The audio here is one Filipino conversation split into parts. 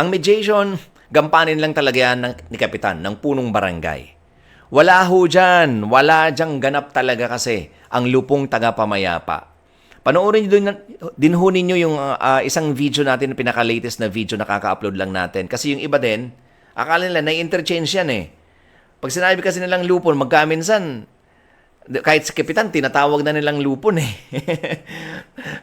Ang mediation, gampanin lang talaga yan ni Kapitan, ng punong barangay. Wala ho dyan. Wala dyang ganap talaga kasi ang lupong taga-pamayapa. Panoorin nyo din ho ninyo yung isang video natin, pinaka-latest na video na kaka-upload lang natin. Kasi yung iba din, akala nila na-interchange yan eh. Pag sinabi kasi nilang lupon, magkaminsan, kahit si Kapitan, tinatawag na nilang lupon eh.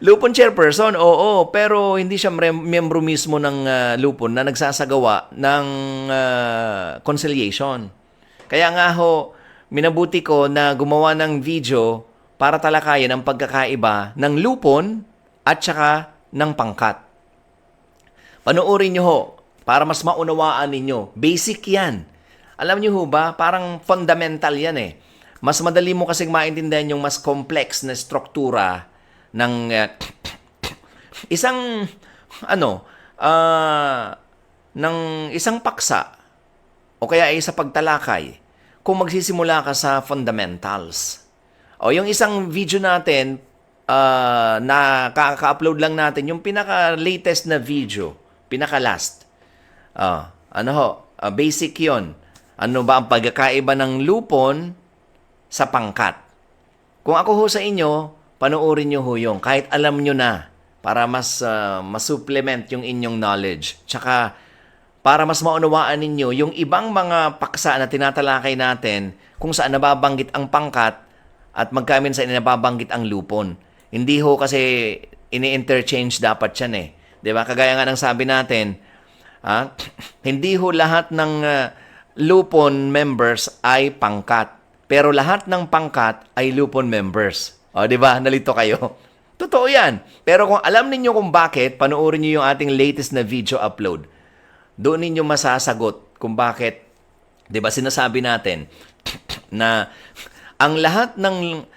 Lupon chairperson, oo, pero hindi siya miyembro mismo ng lupon na nagsasagawa ng conciliation. Kaya nga ho, minabuti ko na gumawa ng video para talakayin ang pagkakaiba ng lupon at saka ng pangkat. Panoorin nyo ho, para mas maunawaan ninyo. Basic yan. Alam nyo ho ba, parang fundamental yan eh. Mas madali mo kasing maintindihan yung mas complex na struktura ng isang ng isang paksa o kaya ay sa pagtalakay kung magsisimula ka sa fundamentals. O yung isang video natin na kaka-upload lang natin, yung pinaka-latest na video, pinaka-last. Basic yon. Ano ba ang pagkakaiba ng lupon sa pangkat? Kung ako ho sa inyo, panoorin nyo ho yung kahit alam nyo na para mas supplement yung inyong knowledge. Tsaka para mas maunawaan ninyo yung ibang mga paksa na tinatalakay natin kung saan nababanggit ang pangkat at magkaminsan nababanggit ang lupon. Hindi ho kasi ini-interchange dapat yan eh. 'Di ba? Kagaya nga ng sabi natin, hindi ho lahat ng lupon members ay pangkat. Pero lahat ng pangkat ay lupon members. O, 'di ba? Nalito kayo. Totoo 'yan. Pero kung alam niyo kung bakit, panoorin niyo yung ating latest na video upload. Doon ninyo masasagot kung bakit, 'di ba, sinasabi natin na ang lahat ng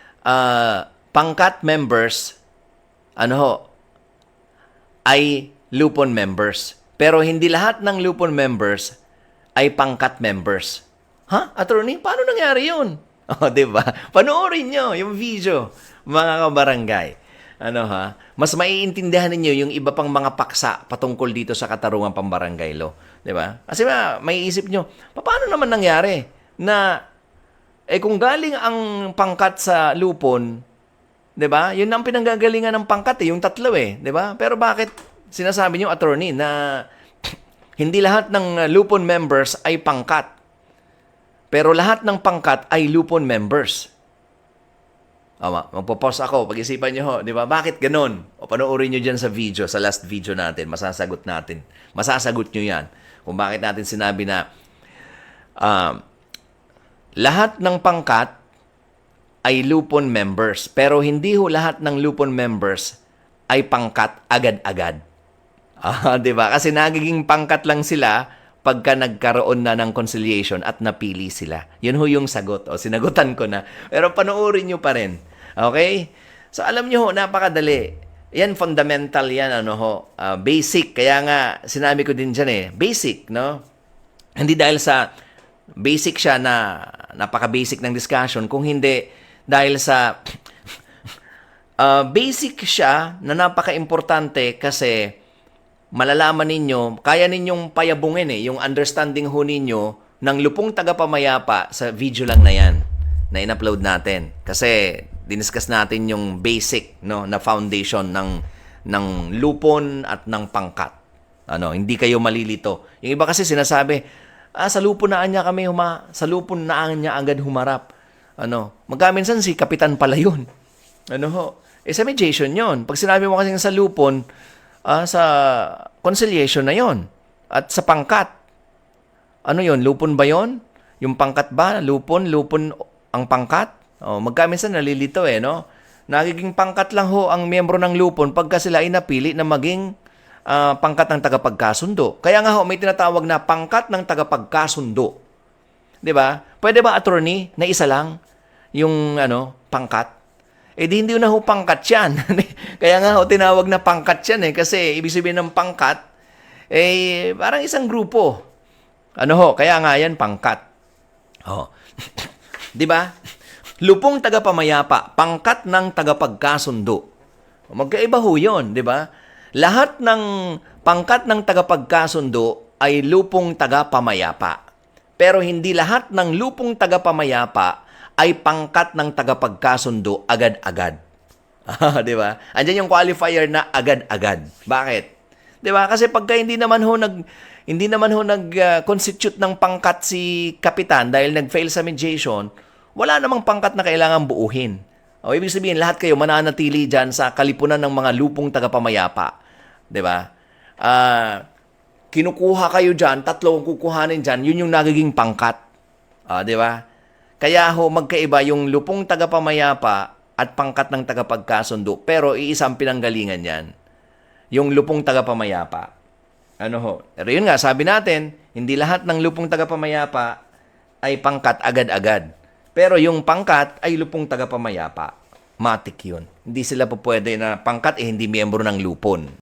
pangkat members ay lupon members. Pero hindi lahat ng lupon members ay pangkat members. Ha? Attorney, paano nangyari 'yun? Oh, 'di ba? Panoorin niyo yung video, mga kabarangay. Mas maiintindihan ninyo yung iba pang mga paksa patungkol dito sa katarungan pambarangay law, 'di ba? Kasi may isip nyo, paano naman nangyari na kung galing ang pangkat sa lupon, 'di ba? Yun ang pinanggagalingan ng pangkat yung tatlo 'di ba? Pero bakit sinasabi niyo, attorney, na hindi lahat ng lupon members ay pangkat, pero lahat ng pangkat ay lupon members? Magpo-pause ako, pag-isipan nyo ho, di ba? Bakit ganun? O panoorin nyo dyan sa video, sa last video natin, masasagot natin. Masasagot nyo yan. Kung bakit natin sinabi na lahat ng pangkat ay lupon members, pero hindi ho lahat ng lupon members ay pangkat agad-agad. Di ba? Kasi nagiging pangkat lang sila pagka nagkaroon na ng conciliation at napili sila. Yun ho yung sagot. O, sinagutan ko na. Pero panoorin nyo pa rin. Okay? So, alam nyo ho, napakadali. Yan, fundamental yan, basic. Kaya nga, sinabi ko din dyan basic, no? Hindi dahil sa basic siya na napaka-basic ng discussion, kung hindi dahil sa basic siya na napaka-importante kasi malalaman ninyo, kaya ninyong payabungin yung understanding ho ninyo ng lupong tagapamayapa sa video lang na yan na in-upload natin. Kasi diniscuss natin yung basic na foundation ng lupon at ng pangkat. Hindi kayo malilito. Yung iba kasi sinasabi, sa lupon na niya kami sa lupon na niya agad humarap. Magkaminsan si Kapitan pala yun. Sa mediation yun. Pag sinabi mo kasi sa lupon, sa conciliation na yon. At sa pangkat, yon? Lupon ba yon? Yung pangkat ba? Lupon ang pangkat? Magkaminsan nalilito no? Nagiging pangkat lang ho ang miyembro ng lupon pagka sila ay napili na maging pangkat ng tagapagkasundo. Kaya nga ho, may tinatawag na pangkat ng tagapagkasundo. 'Di ba? Pwede ba, attorney, na isa lang yung pangkat? Di hindi na ho pangkat yan. Kaya nga ho, tinawag na pangkat yan kasi ibig sabihin ng pangkat, parang isang grupo. Kaya nga yan, pangkat. Di ba? Lupong tagapamayapa, pangkat ng tagapagkasundo. Magkaiba ho yun, di ba? Lahat ng Pangkat ng tagapagkasundo ay lupong tagapamayapa. Pero hindi lahat ng lupong tagapamayapa ay pangkat ng tagapagkasundo agad-agad. Di ba? Andiyan yung qualifier na agad-agad. Bakit? Di ba? Kasi pagka hindi naman ho nag-constitute ng pangkat si kapitan dahil nag-fail sa mediation, wala namang pangkat na kailangan buuhin. O ibig sabihin, lahat kayo mananatili dyan sa kalipunan ng mga lupong tagapamayapa. Di ba? Kinukuha kayo dyan, 3 ang kukuhanin dyan, yun yung nagiging pangkat. Di ba? Kaya ho, magkaiba yung lupong tagapamayapa at pangkat ng tagapagkasundo, pero iisang pinanggalingan yan. Yung lupong tagapamayapa. Ano ho? Pero yun nga, sabi natin, hindi lahat ng lupong tagapamayapa ay pangkat agad-agad. Pero yung pangkat ay lupong tagapamayapa. Matik yun. Hindi sila po pwede na pangkat hindi miyembro ng lupon.